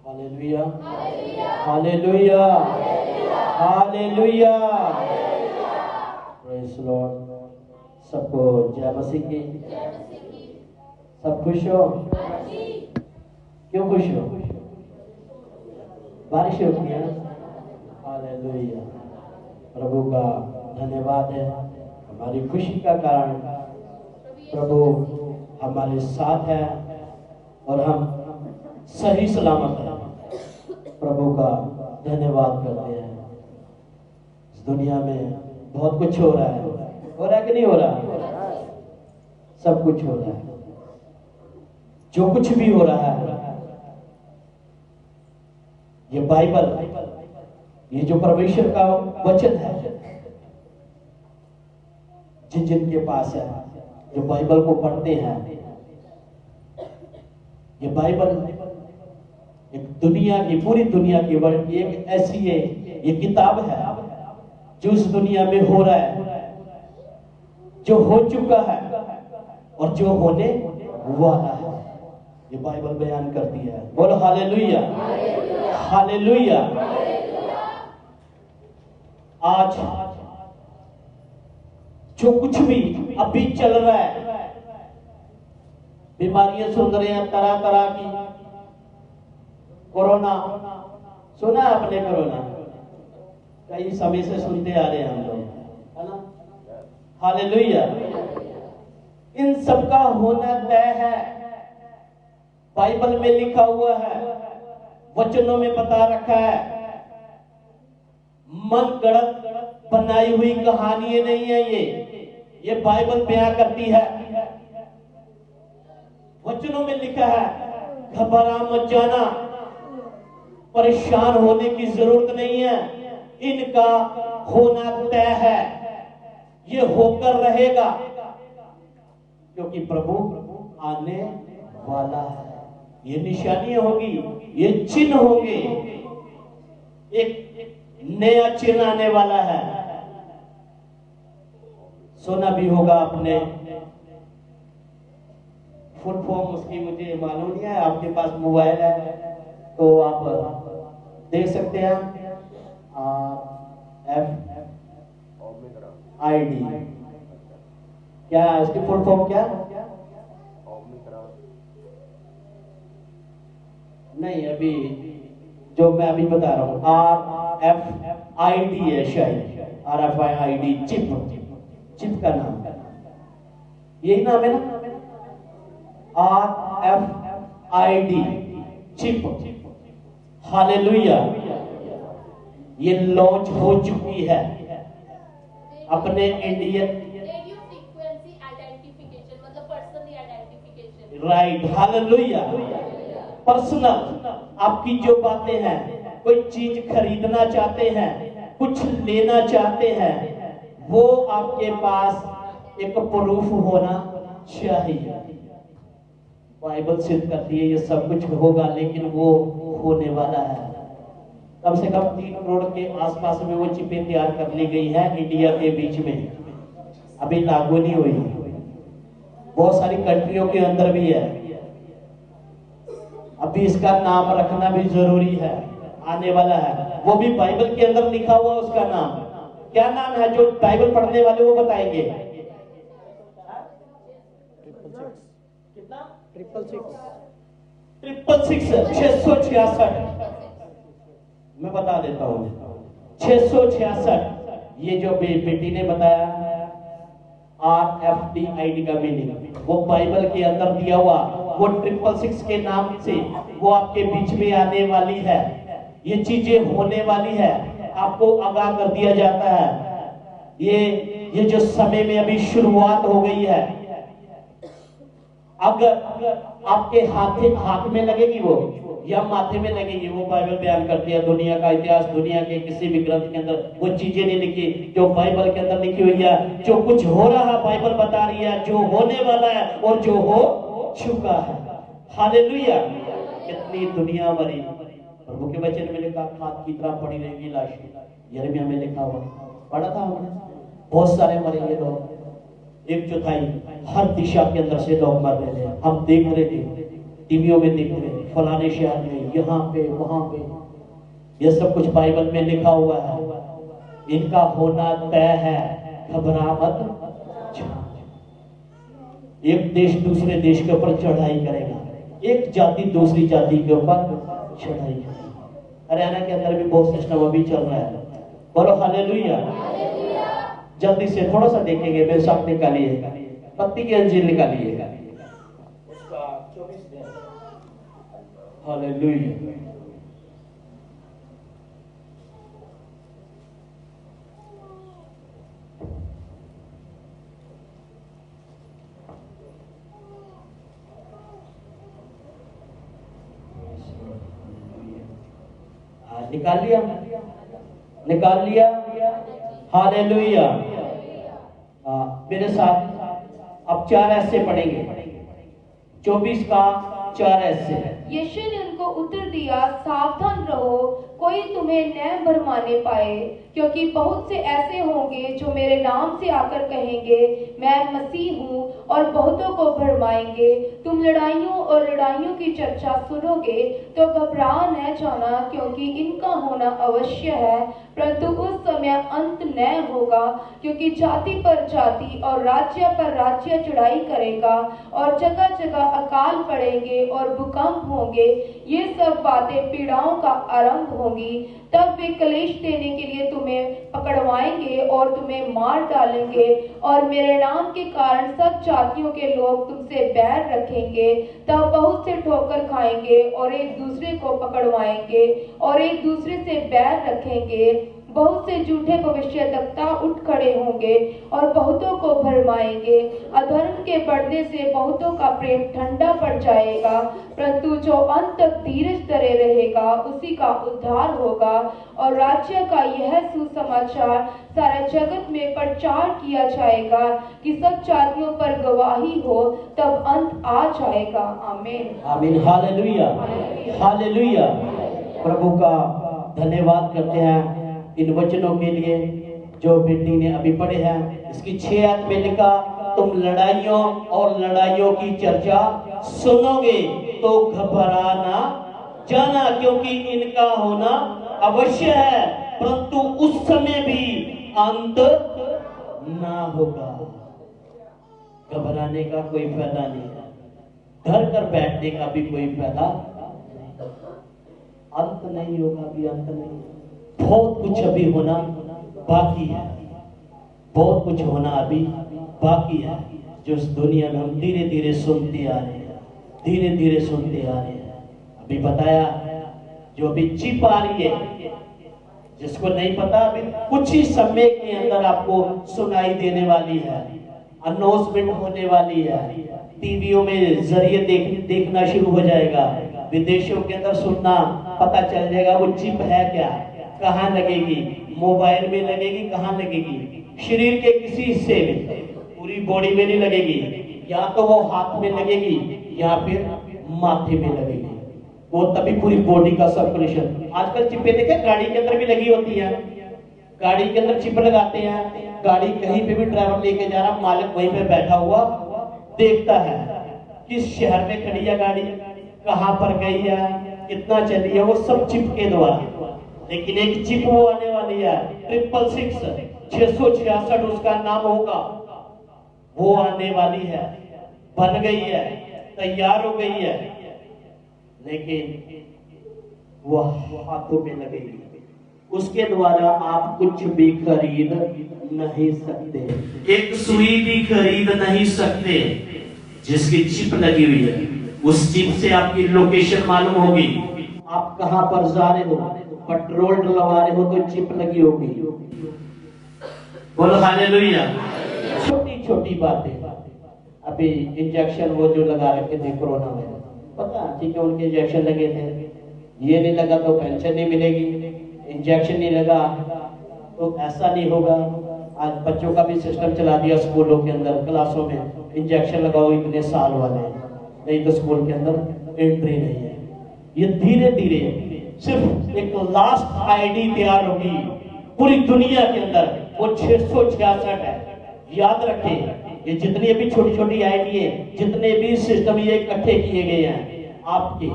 Hallelujah, hallelujah, hallelujah, praise Lord. सबको जय मसीह की। सब खुश हो? क्यों खुश हो? बारिश होती है। हालेलुया, प्रभु का धन्यवाद है। हमारी खुशी का कारण प्रभु हमारे साथ है और हम सही सलामत हैं। प्रभु का धन्यवाद करते हैं। इस दुनिया में बहुत कुछ हो रहा है कि नहीं हो रहा? सब कुछ हो रहा है। जो कुछ भी हो रहा है, ये बाइबल, ये जो परमेश्वर का वचन है, जिनके पास है, जो बाइबल को पढ़ते हैं, ये बाइबल एक दुनिया की, पूरी दुनिया की वर्ल्ड की एक ऐसी है, ये किताब है जो इस दुनिया में हो रहा है, जो हो चुका है और जो होने वाला है। ये बाइबल बयान करती है। बोलो हालेलुया, हालेलुया। आज जो कुछ भी अभी चल रहा है, बीमारियां सुन रहे हैं तरह तरह की। कोरोना सुना आपने? कोरोना कई समय से सुनते आ रहे हैं हम लोग, है ना? हालेलुया। इन सबका होना तय है, बाइबल में लिखा हुआ है, वचनों में बता रखा है। मन गढ़ंत बनाई हुई कहानियां नहीं है ये बाइबल बयान करती है। वचनों में लिखा है, घबरा मत जाना, परेशान होने की जरूरत नहीं है, इनका होना तय है, ये होकर रहेगा, क्योंकि प्रभु आने वाला है। ये निशानियां होगी, ये चिन्ह होंगे, एक नया चिन्ह आने वाला है। सुना भी होगा आपने, फुल फॉर्म उसकी मुझे मालूम नहीं है। आपके पास मोबाइल है तो आप देख सकते हैं। FID क्या है इसकी फुल फॉर्म? क्या नहीं, अभी जो मैं अभी बता रहा हूँ RFID है शायद, RFID चिप का नाम, यही नाम है ना? RFID chip. हालेलुया। ये लॉन्च हो चुकी है अपने इंडियन, राइट। हालेलुया। पर्सनल, आपकी जो बातें हैं, कोई चीज खरीदना चाहते हैं, कुछ लेना चाहते हैं, वो आपके पास एक प्रूफ होना चाहिए। बाइबल सिद्ध करती है ये सब कुछ होगा, लेकिन वो होने वाला है। कम से कम 3 करोड़ के आसपास में वो चिपें तैयार कर ली गई है इंडिया के बीच में, अभी लागू नहीं हुई। बहुत सारी कंट्रियों के अंदर भी है। अभी इसका नाम रखना भी जरूरी है, आने वाला है। वो भी बाइबल के अंदर लिखा हुआ उसका नाम। क्या नाम है? जो बाइबल पढ़ने वाले वो बताएंगे। कितना? 666 मैं बता देता हूँ। 666 ये जो बेटी ने बताया, RFID का मीनिंग वो बाइबल के अंदर दिया हुआ, वो 666 के नाम से वो आपके बीच में आने वाली है। ये चीजें होने वाली है, आपको आगाह कर दिया जाता है। ये जो समय में अभी शुरुआत हो गई है, अगर आपके हाथ में लगेगी वो या माथे में लगेगी, वो बाइबल बयान करती है। दुनिया का इतिहास, दुनिया के किसी भी ग्रंथ के अंदर वो चीजें नहीं लिखी जो बाइबल के अंदर लिखी हुई है। जो कुछ हो रहा है बाइबल बता रही है, जो होने वाला है और जो हो चुका है। हालेलुया। कितनी दुनिया मरी, प्रभु के वचन में लिखा, खाद की तरह पड़ी रहेगी लाश। यिर्मयाह में लिखा हुआ पढ़ा था हमने। बहुत सारे मरेंगे लोग, 1/4 हर दिशा के अंदर से लोग मर रहे थे, हम देख रहे थे। टीवियों में दिख रहे, फलाने शहर में, यहाँ पे वहां पे, ये सब कुछ बाइबल में लिखा हुआ है। इनका होना तय है, घबरा मत। एक देश दूसरे देश के ऊपर चढ़ाई करेगा, एक जाति दूसरी जाति के ऊपर चढ़ाई करेगी। हरियाणा के अंदर भी बहुत सिस्टम अभी चल रहा है। बोलो हालेलुया। जल्दी से थोड़ा सा देखेंगे, मेरे साथ निकालिए, पत्ती की अंजीर निकालिए, उसका 24 दिन। हालेलुया। निकाल लिया, निकाल लिया। हालेलुया। मेरे साथ अब 4 ऐसे पढ़ेंगे, 24 का 4 ऐसे। यीशु ने उनको उत्तर दिया, सावधान रहो, कोई तुम्हें न भरमाने पाए, क्योंकि बहुत से ऐसे होंगे जो मेरे नाम से आकर कहेंगे मैं मसीह हूँ, और बहुतों को भरमाएंगे। तुम लड़ाइयों और लड़ाइयों की चर्चा सुनोगे तो घबरा न जाना, क्योंकि इनका होना अवश्य है, परंतु उस समय अंत न होगा। क्योंकि जाति पर जाति और राज्य पर राज्य चढ़ाई करेगा, और जगह जगह अकाल पड़ेंगे और भूकंप होंगे। ये सब बातें पीड़ाओं का आरंभ होंगी। तब वे क्लेश देने के लिए तुम्हें पकड़वाएंगे और तुम्हें मार डालेंगे, और मेरे नाम के कारण सब जातियों के लोग तुमसे बैर रखेंगे। तब बहुत से ठोकर खाएंगे और एक दूसरे को पकड़वाएंगे और एक दूसरे से बैर रखेंगे। बहुत से झूठे भविष्यद्वक्ता उठ खड़े होंगे और बहुतों को भरमाएंगे। अधर्म के बढ़ने से बहुतों का प्रेम ठंडा पड़ जाएगा, परंतु जो अंत तक धीरज धरे रहेगा उसी का उद्धार होगा। और राज्य का यह सुसमाचार सारे जगत में प्रचार किया जाएगा कि सब जातियों पर गवाही हो, तब अंत आ जाएगा। आमीन, आमीन। Hallelujah, hallelujah. प्रभु का धन्यवाद करते हैं इन वचनों के लिए जो बेटी ने अभी पढ़े हैं। इसकी 6 आयत में लिखा, तुम लड़ाइयों और लड़ाइयों की चर्चा सुनोगे तो घबराना जाना, क्योंकि इनका होना अवश्य है, परंतु उस समय भी अंत ना होगा। घबराने का कोई फायदा नहीं है, घर कर बैठने का भी कोई फायदा नहीं। अंत नहीं होगा, भी अंत नहीं। बहुत कुछ अभी होना बाकी है, बहुत कुछ होना अभी बाकी है, जो इस दुनिया में हम धीरे धीरे सुनते आ रहे हैं, धीरे धीरे सुनते आ रहे हैं। अभी बताया जो अभी चिप आ रही है, जिसको नहीं पता, अभी कुछ ही समय के अंदर आपको सुनाई देने वाली है, अनाउंसमेंट होने वाली है, टीवियों में जरिए देखना शुरू हो जाएगा, विदेशों के अंदर सुनना पता चल जाएगा वो चिप है क्या, कहाँ लगेगी, मोबाइल में लगेगी, कहाँ लगेगी, शरीर के किसी हिस्से में, पूरी बॉडी में नहीं लगेगी, या तो वो हाथ में लगेगी या फिर माथे में लगेगी, वो तभी पूरी बॉडी का सर्कुलेशन। आजकल चिपे देखे गाड़ी के अंदर भी लगी होती है, गाड़ी के अंदर चिप लगाते हैं, गाड़ी कहीं पे भी ड्राइवर लेके जा रहा, मालिक वहीं पे बैठा हुआ देखता है किस शहर में खड़ी है गाड़ी, कहाँ पर गई है, कितना चली है, वो सब चिप के द्वारा। लेकिन एक चिप वो आने वाली है 666 उसका नाम होगा, वो आने वाली है, बन गई है, तैयार हो गई है, लेकिन वो हाथों में लगेगी, उसके द्वारा आप कुछ भी खरीद नहीं सकते, एक सुई भी खरीद नहीं सकते। जिसकी चिप लगी हुई है, उस चिप से आपकी लोकेशन मालूम होगी, आप कहां पर जा रहे हो, पेट्रोल डलवा रहे हो तो चिप लगी होगी। बोलो हालेलुया। छोटी छोटी बातें, अभी इंजेक्शन वो जो लगा रखे थे कोरोना में, पता ठीक है उनके इंजेक्शन लगे थे, ये नहीं लगा तो पेंशन नहीं मिलेगी, इंजेक्शन नहीं लगा तो ऐसा नहीं होगा। आज बच्चों का भी सिस्टम चला दिया स्कूलों के अंदर, क्लासों में इंजेक्शन लगाओ इतने साल वाले, नहीं तो स्कूल के अंदर एंट्री नहीं है। ये धीरे धीरे सिर्फ एक लास्ट आईडी तैयार होगी पूरी दुनिया के अंदर, वो 666 है। याद रखें, ये जितनी अभी छोटी छोटी आईडी है, जितने भी सिस्टम ये इकट्ठे किए गए हैं, आपकी।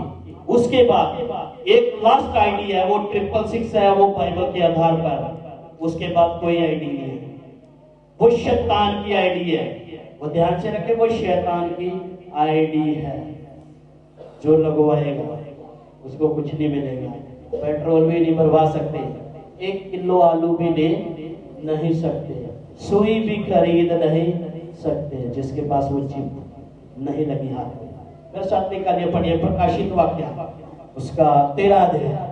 उसके बाद एक लास्ट आईडी है, वो 666 है, वो बाइबल के आधार पर। उसके बाद कोई आईडी नहीं है, वो शैतान की आईडी है। वो ध्यान से रखे, वो शैतान की आईडी है। जो लगवाएगा उसको कुछ नहीं मिलेगा, पेट्रोल भी नहीं भरवा सकते, 1 किलो आलू भी ले नहीं सकते, सुई भी खरीद नहीं सकते, जिसके पास वो चिप नहीं लगी हाथ में। मेरे साथ निकालिए, पढ़िए प्रकाशित वाक्य उसका 13 अध्याय।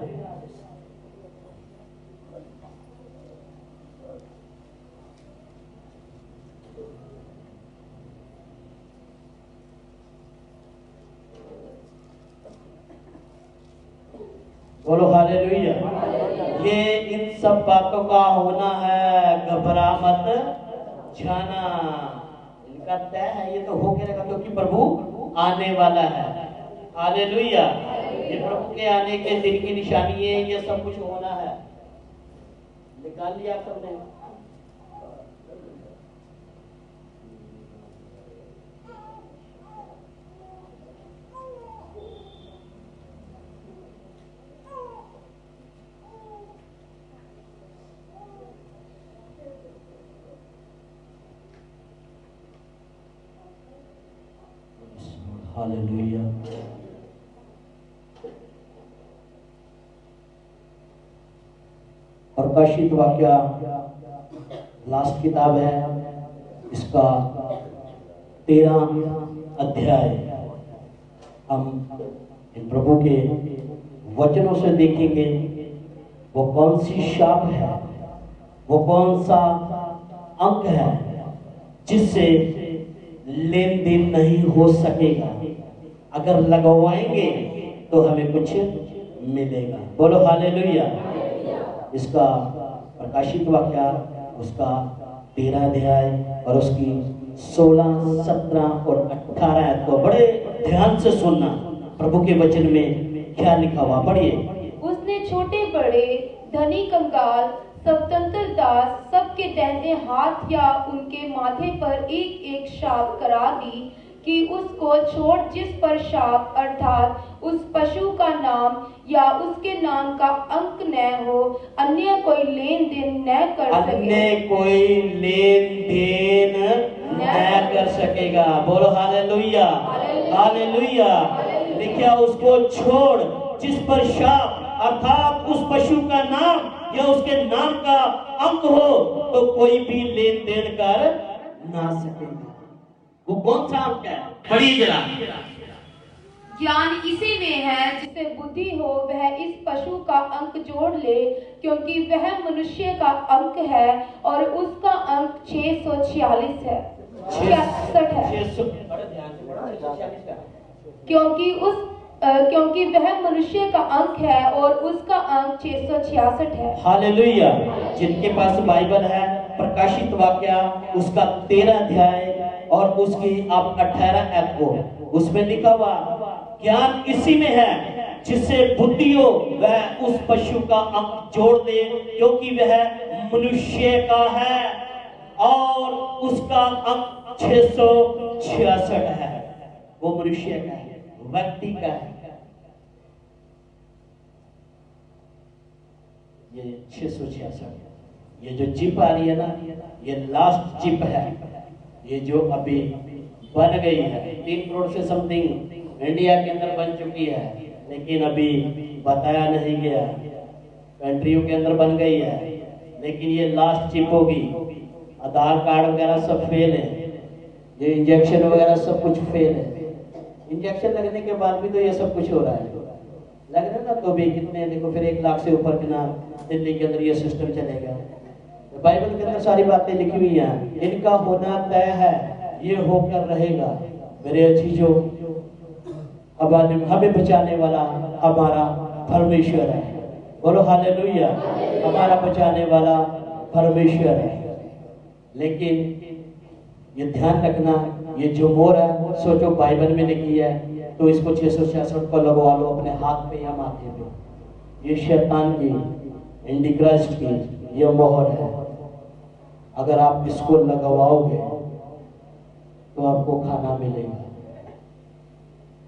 बोलो हालेलुया। ये इन सब बातों का होना है, घबरा मत जाना। इनका तय है, ये तो हो के रहेगा, क्योंकि प्रभु आने वाला है। हालेलुया। ये प्रभु के आने के दिन की निशानी है, ये सब कुछ होना है। निकाल लिया सबने? हालेलुया। प्रकाशित वाक्य लास्ट किताब है, इसका 13 अध्याय। हम इन प्रभु के वचनों से देखेंगे वो कौन सी शाप है, वो कौन सा अंक है जिससे लेन देन नहीं हो सकेगा। अगर लगवाएंगे तो हमें कुछ मिलेगा। बोलो हालेलुया। इसका प्रकाशित वाक्य उसका 13 अध्याय और उसकी 16, 17 और 18 को बड़े ध्यान से सुनना। प्रभु के वचन में क्या लिखा हुआ, पढ़िए। उसने छोटे बड़े, धनी कंगाल, स्वतंत्र दास सबके दाहिने हाथ या उनके माथे पर एक एक शाप करा दी कि उसको छोड़ जिस पर शाप अर्थात उस पशु का नाम या उसके नाम का अंक न हो, अन्य कोई लेन देन न कर सके। अन्य कोई लेन देन न कर सकेगा। बोलो हालेलुया। हालेलुया। लिखा उसको छोड़ जिस पर शाप अर्थात उस पशु का नाम या उसके नाम का अंक हो, तो कोई भी लेन देन कर ना सकेगा। वो कौन सा अंक है, पढ़िए जरा। ज्ञान इसी में है जिसे बुद्धि हो वह इस पशु का अंक जोड़ ले, क्योंकि वह मनुष्य का अंक है और उसका अंक 646 है, 66 है। क्योंकि वह मनुष्य का अंक है और उसका अंक 666 है। हालेलुया। जिनके पास बाइबल है, प्रकाशित वाक्य उसका 13 अध्याय और उसकी आप 18 ऐप को, उसमें लिखा हुआ ज्ञान इसी में है जिससे बुद्धि हो वह उस पशु का अंक जोड़ दे, क्योंकि वह मनुष्य का है और उसका अंक 666 है। वो मनुष्य का है, व्यक्ति का है। ये 666, ये जो जिप आ रही है ना, ये लास्ट जिप है, ये जो अभी बन गई है। 3 करोड़ से समथिंग इंडिया के अंदर बन चुकी है, लेकिन अभी बताया नहीं गया। कंट्रियों के अंदर बन गई है, लेकिन ये लास्ट चिप होगी। आधार कार्ड वगैरह सब फेल है, ये इंजेक्शन वगैरह सब कुछ फेल है। इंजेक्शन लगने के बाद भी तो ये सब कुछ हो रहा है। लग रहा है ना, तो भी कितने, देखो फिर 1 लाख से ऊपर के ना दिल्ली के अंदर ये सिस्टम चलेगा। तो बाइबल के अंदर सारी बातें लिखी हुई हैं, इनका होना तय है, ये होकर रहेगा। मेरे अजीजों, हमें बचाने वाला हमारा परमेश्वर है। बोलो हालेलुया। हमारा बचाने वाला परमेश्वर है। लेकिन ये ध्यान रखना, ये जो मोहर है सोचो बाइबल में लिखी है, तो इसको 666 को लगवा लो अपने हाथ पे या माथे पे। ये शैतान की, एंटीक्राइस्ट की ये मोहर है। अगर आप इसको लगवाओगे तो आपको खाना मिलेगा।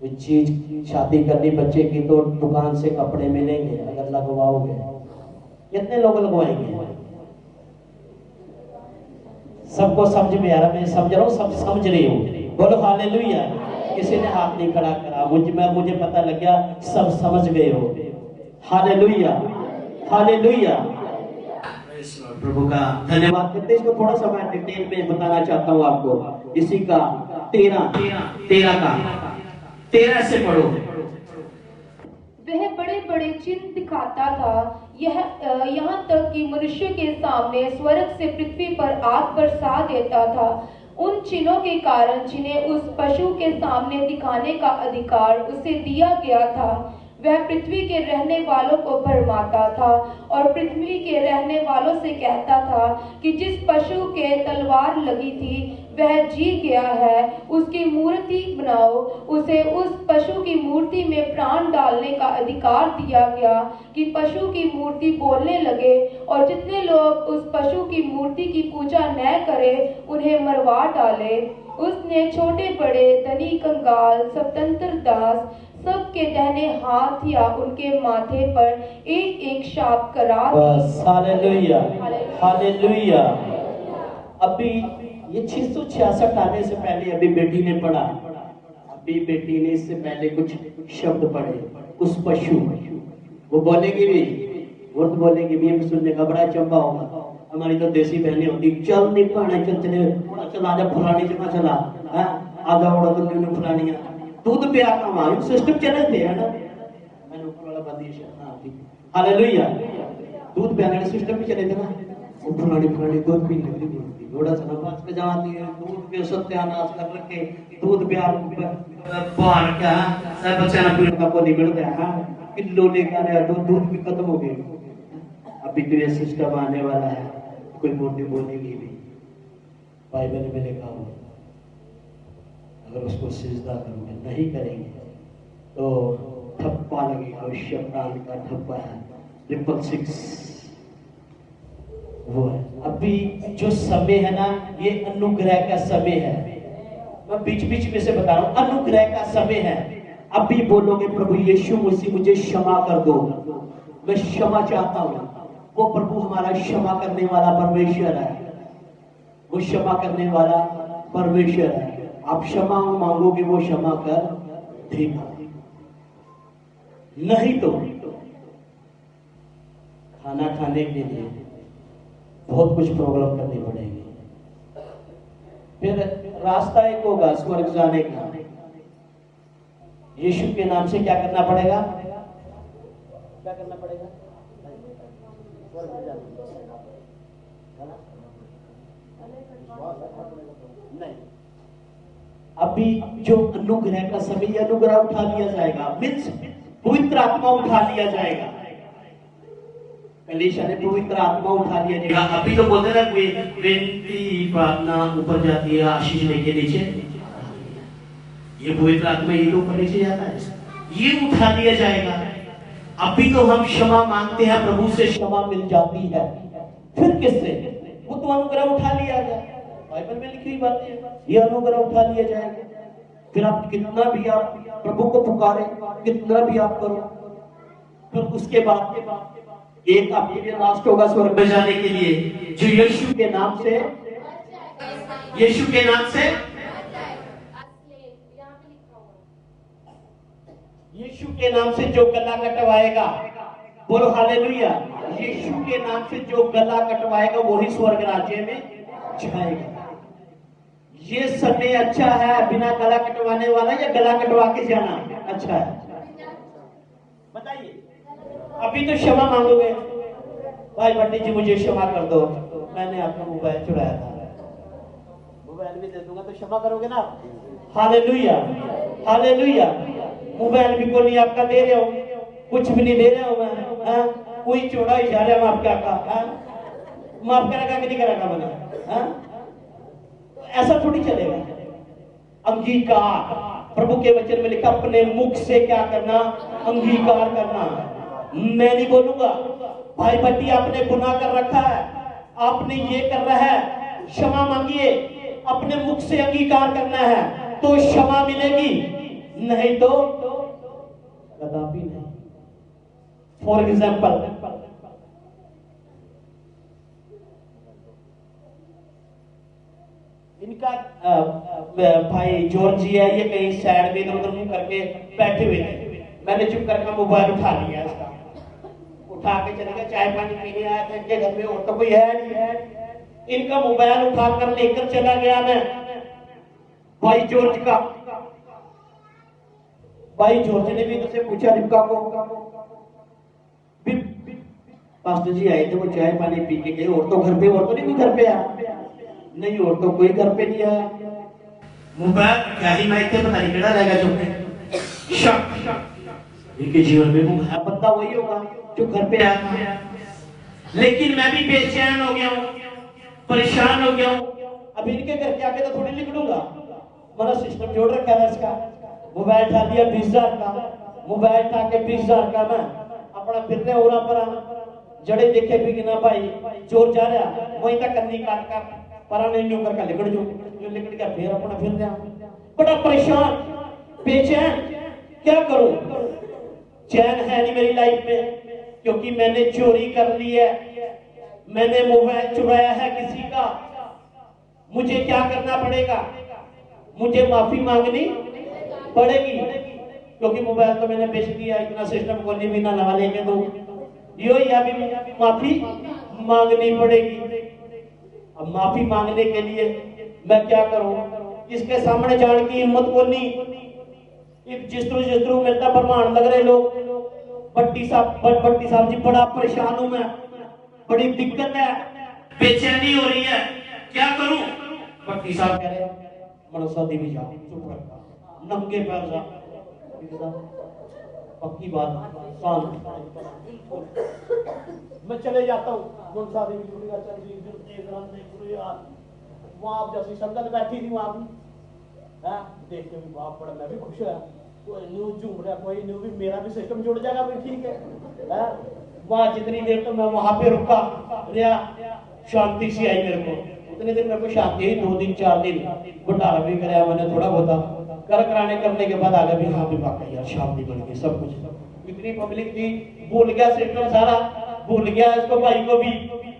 कोई चीज शादी करनी बच्चे की तो दुकान से कपड़े मिलेंगे अगर लगवाओगे। कितने लोग लगवाएंगे? सबको समझ में आ रहा? मैं समझ रहा हूँ, सब समझ रही हूँ, बोलो हालेलुया। किसी ने हाथ नहीं खड़ा करा, मुझे पता लग गया सब समझ गए हो। Hallelujah, hallelujah. प्रभु का धन्यवाद करते। इसको थोड़ा सा मैं डिटेल में बताना चाहता हूँ आपको। इसी का 13 से पढ़ो। वह बड़े बड़े चिन्ह दिखाता था, यहाँ तक कि मनुष्य के सामने स्वर्ग से पृथ्वी पर आग बरसा देता था। उन चिन्हों के कारण जिन्हें उस पशु के सामने दिखाने का अधिकार उसे दिया गया था, वह पृथ्वी के रहने वालों को भरमाता था और पृथ्वी के रहने वालों से कहता था कि जिस पशु के तलवार लगी थी वह जी गया है, उसकी मूर्ति बनाओ। उसे उस पशु की मूर्ति में प्राण डालने का अधिकार दिया गया कि पशु की मूर्ति बोलने लगे, और जितने लोग उस पशु की मूर्ति की पूजा न करें उन्हें मरवा डाले। उसने छोटे बड़े, धनी कंगाल, स्वतंत्र दास सबके दाहिने हाथ या उनके माथे पर एक एक शाप करा दी। Hallelujah, hallelujah. अभी ये 666 आने से पहले अभी बेटी ने पढ़ा, अभी बेटी ने इससे पहले कुछ शब्द पढ़े। उस पशु वो बोलेगी भी, वो तो बोलेगी भी, सुनने का बड़ा चंबा होगा। हमारी तो देसी बहनें होती, चल नहीं पाना, चल चले, चल आजा फलानी जगह चला, आजा उड़ा तो फलानी दूध पे आता हूँ। सिस्टम चले थे, है ना? मैंने ऊपर वाला बंदिश, हालेलुया। दूध पे आने का सिस्टम भी चले थे ना। वो फलानी दूध पी लेती, घोड़ा चला पास पे जमाती है, दूध पे सत्यानाश कर रखे, दूध पे आप बाहर क्या सब बच्चा ना पीने का को नहीं मिलता है। किलो लेकर आया, दूध भी खत्म हो गए। अभी तो ये सिस्टम आने वाला है, कोई मूर्ति बोलेगी भी। बाइबल में लिखा हुआ, अगर उसको सिजदा करोगे, नहीं करेंगे तो ठप्पा लगेगा। शैतान का ठप्पा है 666 वो है। अभी जो समय है ना, ये अनुग्रह का समय है। मैं बीच बीच में से बता रहा हूँ, अनुग्रह का समय है। अभी बोलोगे प्रभु यीशु मसीह मुझे क्षमा कर दो, मैं क्षमा चाहता हूँ। वो प्रभु हमारा क्षमा करने वाला परमेश्वर है, वो क्षमा करने वाला परमेश्वर है। आप क्षमा मांगोगे, वो क्षमा कर देगा। नहीं तो खाना खाने के लिए बहुत कुछ प्रॉब्लम करनी पड़ेगी। फिर रास्ता एक होगा स्वर्ग जाने का। यीशु के नाम से क्या करना पड़ेगा? क्या करना पड़ेगा? नहीं, अभी जो अनुग्रह का समय, अनुग्रह उठा लिया जाएगा, मीन्स पवित्र आत्मा उठा लिया जाएगा। कलीसिया ने पवित्र आत्मा उठा लिया जाएगा। अभी तो बोलते ना कोई बेनती प्रार्थना ऊपर जाती है, आशीष लेके नीचे, ये पवित्र आत्मा ये तो ऊपर नीचे जाता है, ये उठा लिया जाएगा। अभी तो हम क्षमा मांगते हैं, प्रभु से क्षमा मिल जाती है। फिर किससे? वो तो अनुग्रह उठा लिया गया, बाइबल में लिखी हुई बात है, ये अनुग्रह उठा लिया जाएगा। फिर आप कितना भी आप प्रभु को पुकारे, कितना भी आप करो, फिर उसके बाद एक आपके लिए लास्ट होगा स्वर्ग में जाने के लिए, जो यीशु के नाम से, यीशु के नाम से, यीशु के नाम से जो गला कटवाएगा, बोलो हालेलुया। यीशु के नाम से जो गला कटवाएगा वही स्वर्ग राज्य में जाएगा। ये समय अच्छा है बिना गला कटवाने वाला, या गला कटवा के जाना अच्छा है? बताइए। अभी तो क्षमा मांगोगे, भाई भट्टी जी मुझे क्षमा कर दो, मैंने आपका मोबाइल चुराया था, मोबाइल भी दे दूंगा, तो क्षमा करोगे ना? Hallelujah, hallelujah. मोबाइल भी को नहीं आपका दे रहे हो, कुछ भी नहीं दे रहे हो मैं, कोई चोड़ा इशारा माफ क्या का, माफ करेगा कि नहीं करेगा मैंने? ऐसा थोड़ी चलेगा। अंगीकार, प्रभु के वचन में लिखा, अपने मुख से क्या करना? अंगीकार करना। मैं नहीं बोलूंगा भाई भट्टी आपने गुनाह कर रखा है, आपने ये कर रहा है, क्षमा मांगिए। अपने मुख से अंगीकार करना है तो क्षमा मिलेगी, नहीं तो कदापि नहीं। फॉर एग्जाम्पल, इनका भाई जॉर्ज जी है, ये कहीं साइड में इधर उधर मुंह करके बैठे हुए थे। मैंने चुप करके मोबाइल उठा लिया इसका, उठा के चले गया। चाय पानी पीने आया था इनके घर में, और तो कोई है नहीं है। इनका मोबाइल उठा कर लेकर चला गया मैं भाई जॉर्ज का। भाई जॉर्ज ने भी इनसे पूछा रिबका को, पास्टर जी आए थे, वो चाय पानी पी के गए, और तो घर पे, और तो नहीं कोई घर पे आया? नहीं, और तो कोई घर पे नहीं आया। मोबाइल क्या ही मैं पता नहीं केड़ा रहेगा जो शक इनके जीवन में वो है, बंदा वही होगा जो घर पे आया। लेकिन मैं भी बेचैन हो गया हूँ, परेशान हो गया हूँ। अब इनके घर के आके तो थोड़ी निकलूंगा, मेरा सिस्टम जोड़ रखा है इसका। मोबाइल उठा दिया 20,000 का, मोबाइल उठा के 20,000 का मैं अपना फिरने हो रहा पर जड़े देखे भी कि ना भाई चोर जा रहा वहीं तक कन्नी काट कर परा नहीं न्यू करके लिकड़ जो लिकड़ गया, फिर अपना फिर रहा। बड़ा परेशान, बेचैन, क्या करूं? चैन है नहीं मेरी लाइफ में, क्योंकि मैंने चोरी कर ली है, मैंने मोबाइल चुराया है किसी का। मुझे क्या करना पड़ेगा? मुझे माफी मांगनी पड़ेगी, क्योंकि मोबाइल तो मैंने बेच दिया। इतना सिस्टम को नहीं भी ना लगा लेंगे तो यो या भी माफी मांगनी पड़ेगी। अब माफी मांगने के लिए मैं क्या करूं? इसके सामने जाने की हिम्मत को नहीं। जिस तरह मिलता प्रमाण लग रहे लोग। बट्टी साहब जी, बड़ा परेशान हूं मैं, बड़ी दिक्कत है, बेचैनी हो रही है, क्या करूं? बट्टी साहब कह रहे मनसा देवी जा, चुप रखा, नंगे पैर जा, पक्की बात, शांत। मैं चले जाता हूँ मनसा देवी वहां आप जैसी संगत बैठी थी वहां भी देख के भी बाप बड़ा, मैं भी खुश है। कोई न्यू झूम रहा, कोई न्यू भी, मेरा भी सिस्टम जुड़ जाएगा, भी ठीक है। वहां जितनी देर तो मैं वहां पे रुका रहा, शांति सी आई मेरे को। उतने दिन मेरे को शांति आई, 2 दिन 4 दिन भंडारा भी कराया मैंने, थोड़ा बहुत कराने करने के बाद आगे भी हाँ भी वाकई यार शांति बन गई, सब कुछ। इतनी पब्लिक थी, भूल गया सिस्टम सारा, भूल गया इसको, भाई को भी,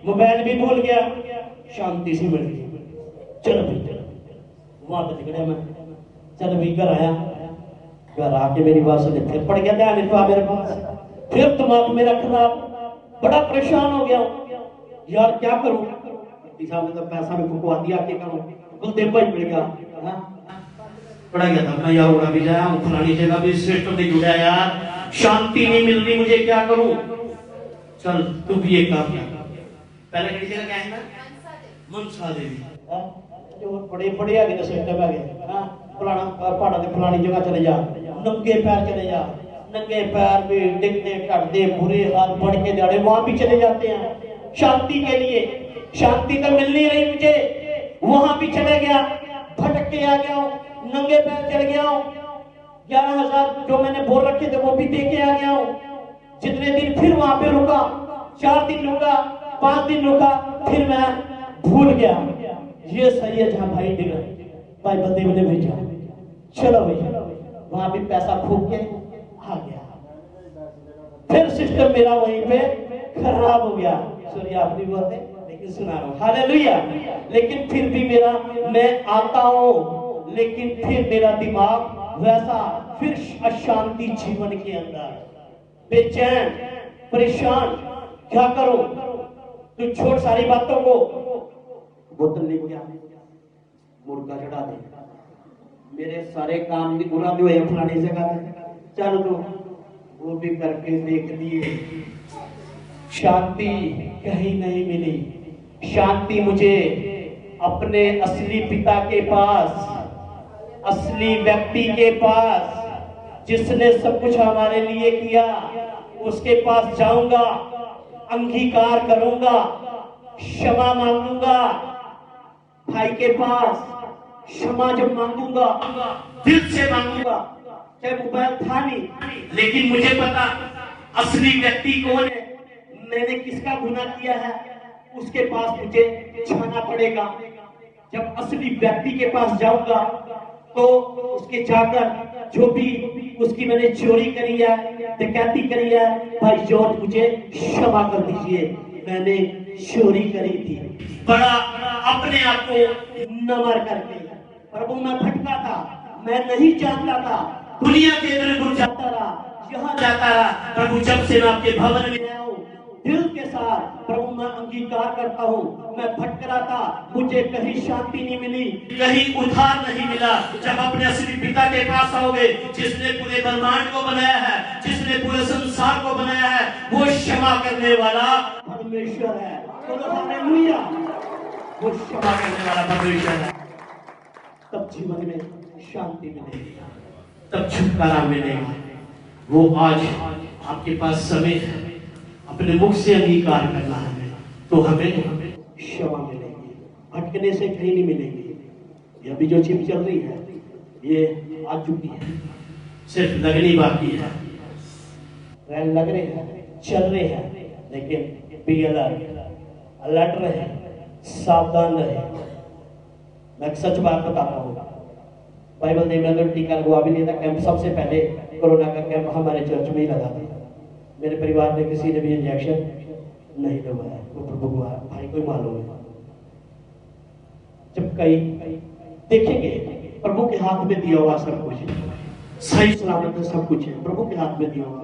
मोबाइल भी भूल गया, शांति सी मिल गई। चल भाई वहां पे निकले मैं, चल भाई घर आया, घर आके मेरी बात सुने, फिर पड़ गया ध्यान इतना मेरे पास, फिर दिमाग मेरा खराब, बड़ा परेशान हो गया यार, क्या करूं? साहब ने तो पैसा भी फुकवा दिया, के करूं? गुलदेव भाई मिल गया, पड़ा गया था मैं, यार उड़ा भी जाया हूं, फलानी जगह भी सिस्टम नहीं जुड़ा यार, शांति नहीं मिल रही मुझे, क्या करूं? चल तू भी एक काम कर, पहले किसी का क्या है ना, मनसा देवी, जो बड़े बड़े आगे तो सिस्टम आ गया, फलाना पहाड़ा दे फलानी जगह चले जा, नंगे पैर चले जा, नंगे पैर भी डिगते टटते बुरे हाल बढ़ के दाड़े वहां भी चले जाते हैं शांति के लिए। शांति तो मिल नहीं रही मुझे, वहां भी चले गया, भटक के आ गया हूं, नंगे पैर चल गया हूं, 11,000 जो मैंने बोल रखे थे वो भी दे के आ गया हूं। जितने दिन फिर वहां पे रुका, 4 दिन रुका, 5 दिन रुका, फिर मैं भूल गया। ये सही है जहां भाई डिगा भाई बंदे बंदे भेजा, चलो भैया वहां भी पैसा फूक के आ गया, फिर सिस्टम मेरा वहीं पे खराब हो गया। सॉरी आप भी बोलते लेकिन सुना रहा हूं, हालेलुया। लेकिन फिर भी मेरा, मैं आता हूं लेकिन फिर मेरा दिमाग वैसा, फिर अशांति जीवन के अंदर, बेचैन, परेशान, क्या करूं? तू छोड़ सारी बातों को, बोतल लेके आ, मुर्गा चढ़ा दे, मेरे सारे काम भी बुरा भी हुए फलानी जगह, चल तो वो भी करके देख लिए, शांति कहीं नहीं मिली। शांति मुझे अपने असली पिता के पास, असली व्यक्ति के पास, जिसने सब कुछ हमारे लिए किया, उसके पास जाऊंगा, अंगीकार करूंगा, क्षमा मांगूंगा, भाई के पास क्षमा जब मांगूंगा, दिल से मांगूंगा, चाहे मोबाइल था नहीं, लेकिन मुझे पता असली व्यक्ति कौन है, मैंने किसका गुनाह किया है, उसके पास मुझे जाना पड़ेगा। जब असली व्यक्ति के पास जाऊंगा, तो उसके जाकर जो भी उसकी मैंने चोरी करी है, डकैती करी है, भाई जॉर्ज मुझे क्षमा कर दीजिए, मैंने चोरी करी थी। बड़ा अपने आप को नमर करके, प्रभु मैं भटका था, मैं नहीं जानता था, दुनिया के इधर जाता रहा, यहाँ जाता रहा। प्रभु जब से मैं आपके भवन में आया हूँ, दिल के साथ प्रभु मैं अंगीकार करता हूँ, मैं भटका था, मुझे कहीं शांति नहीं मिली, कहीं उद्धार नहीं मिला। जब अपने असली पिता के पास आओगे, जिसने पूरे ब्रह्मांड को बनाया है, जिसने पूरे संसार को बनाया है, वो क्षमा करने वाला परमेश्वर है। हालेलुया, वो क्षमा करने वाला परमेश्वर है। तब जीवन में शांति मिलेगी, तब छुटकारा मिलेगा। वो आज आपके पास समय है, अपने मुख से अंगीकार करना है तो हमें क्षमा मिलेगी, भटकने से कहीं नहीं मिलेगी। ये अभी जो चीज चल रही है ये आ चुकी है, सिर्फ लगनी बाकी है। रैन लग रहे हैं, चल रहे हैं, लेकिन बी अलर्ट रहे, सावधान रहे। मैं एक सच बात बताता हूँ, बाइबल ने मैं तो टीका लगवा भी नहीं था। कैंप सबसे पहले कोरोना का कैंप हमारे चर्च में ही लगा था। मेरे परिवार में किसी ने भी इंजेक्शन नहीं लगवाया, वो प्रभु भाई को ही मालूम है। जब कई देखेंगे प्रभु के हाथ में दिया हुआ सब कुछ, सही सलामत में सब कुछ है, प्रभु के हाथ में दिया हुआ।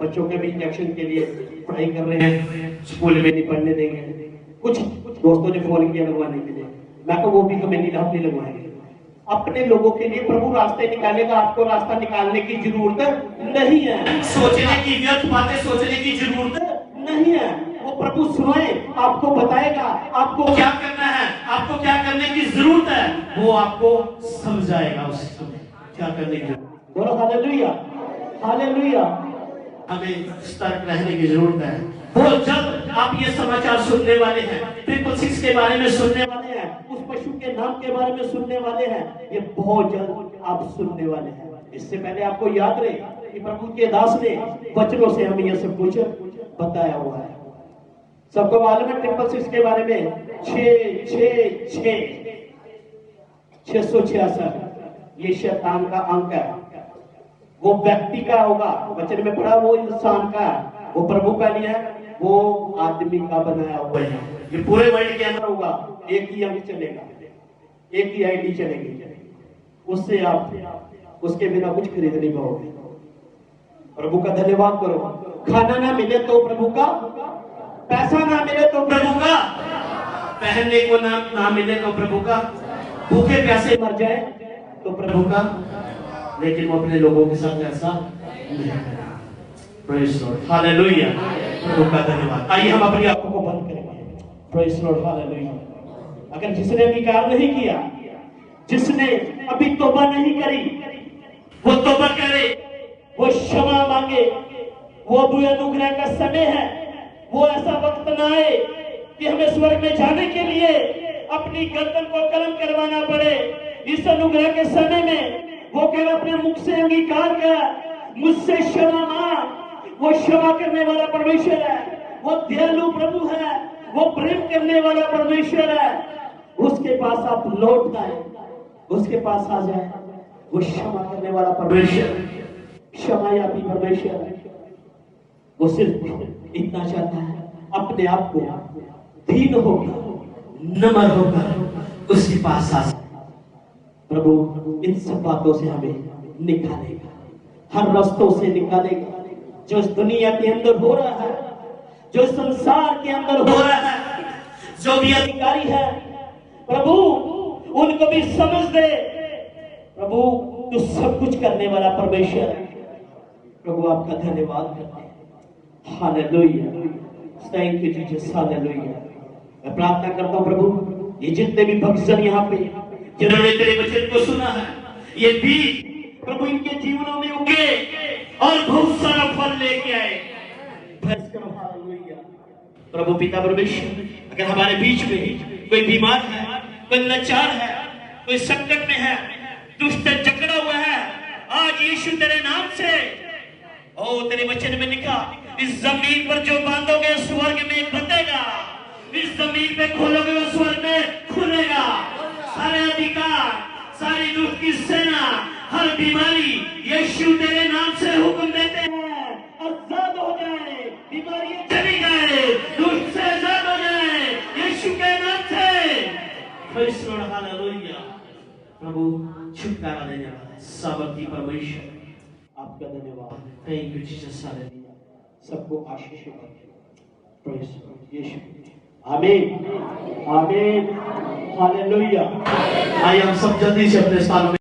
बच्चों के भी इंजेक्शन के लिए पढ़ाई कर रहे हैं, स्कूल में नहीं पढ़ने देंगे। कुछ दोस्तों ने फोन किया लगवाने के लिए, मैं तो वो भी हमें नहीं लगवाएंगे। अपने लोगों के लिए प्रभु रास्ते निकालेगा, आपको रास्ता निकालने की जरूरत नहीं है। सोचने की व्यर्थ बातें सोचने की जरूरत नहीं है। वो प्रभु सुनाए, आपको बताएगा आपको क्या करना है, आपको क्या करने की जरूरत है, वो आपको समझाएगा उस समय क्या करने की जरूरत। बोलो हालेलुया, हालेलुया। हमें सतर्क रहने की जरूरत है। बहुत जल्द आप ये समाचार सुनने वाले हैं, 666 के बारे में सुनने वाले हैं, उस पशु के नाम के बारे में सुनने वाले हैं। ये बहुत जल्द आप सुनने वाले हैं। इससे पहले आपको याद रहे कि प्रभु के दास ने वचनों से हमें यह सब कुछ बताया हुआ है। सबको मालूम है 666 के बारे में, 666 ये शैतान का अंक है। वो व्यक्ति का होगा, वचन में पढ़ा, वो इंसान का, वो प्रभु का नहीं है, वो आदमी का बनाया हुआ है। ये पूरे वर्ल्ड के अंदर होगा, एक ही अंक चलेगा, एक ही आईडी चलेगी, उससे आप उसके बिना कुछ खरीद नहीं पाओगे। प्रभु का धन्यवाद करो। खाना ना मिले तो प्रभु का, पैसा ना मिले तो प्रभु का, पहनने को ना मिले तो प्रभु का, भूखे प्यासे मर जाए तो प्रभु का, लेकिन वो अपने लोगों के साथ ऐसा नहीं करेगा। प्रेज़ लॉर्ड, हालेलुया, प्रभु का धन्यवाद। आइए हम अपनी आंखों को बंद करेंगे। Praise Lord, hallelujah. अगर जिसने अंगीकार नहीं किया, जिसने अभी तौबा नहीं करी, वो तौबा करे, वो क्षमा मांगे। वो अभी अनुग्रह का समय है। वो ऐसा वक्त ना आए कि हमें स्वर्ग में जाने के लिए अपनी गर्दन को कलम करवाना पड़े। इस अनुग्रह के समय में वो केवल अपने मुख से अंगीकार कर, मुझसे क्षमा मांग। वो क्षमा करने वाला परमेश्वर है, वो दयालु प्रभु है, वो प्रेम करने वाला परमेश्वर है। उसके पास आप लौट जाए, उसके पास आ जाए। वो क्षमा करने वाला परमेश्वर, क्षमा यापी परमेश्वर। वो सिर्फ इतना चाहता है, अपने आप को दीन होकर, नम्र होकर उसके पास आ। प्रभु इन सब बातों से हमें निकालेगा, हर रास्तों से निकालेगा। जो इस दुनिया के अंदर हो रहा है, जो इस संसार के अंदर हो रहा है, जो भी अधिकारी है, प्रभु उनको भी समझ दे। प्रभु तू सब कुछ करने वाला परमेश्वर है। प्रभु आपका धन्यवाद करते हैं। Hallelujah, thank you Jesus, hallelujah. मैं प्रार्थना करता हूं प्रभु, ये जितने भी भक्तजन यहाँ पे जिन्होंने तेरे वचन को सुना है, ये भी प्रभु इनके जीवनों में उगे और बहुत सारा फल लेके आए। हालेलुया। प्रभु पिता परमेश्वर, अगर हमारे बीच में कोई बीमार है, कोई लाचार है, कोई संकट में है, दुष्ट जकड़ा हुआ है, आज यीशु तेरे नाम से, ओ तेरे वचन में लिखा, इस जमीन पर जो बांधोगे स्वर्ग में बंधेगा, इस जमीन पे खोलोगे वो स्वर्ग में खुलेगा। सारे अधिकार, सारी दुष्ट की की सेना, हर बीमारी यीशु तेरे नाम से हुक्म देते हैं, आजाद हो जाए, बीमारियां चली जाए, दुष्ट से आजाद हो जाए यीशु के नाम से। Praise the Lord, hallelujah. प्रभु छुटकारा देने वाला सामर्थी परमेश्वर, आपका धन्यवाद। Thank you Jesus, hallelujah. सबको आशीष बख्शे। प्रेज़ द लॉर्ड यीशु। आमीन, आमीन, हालेलुया। आइए हम सब जल्दी से अपने स्थानों में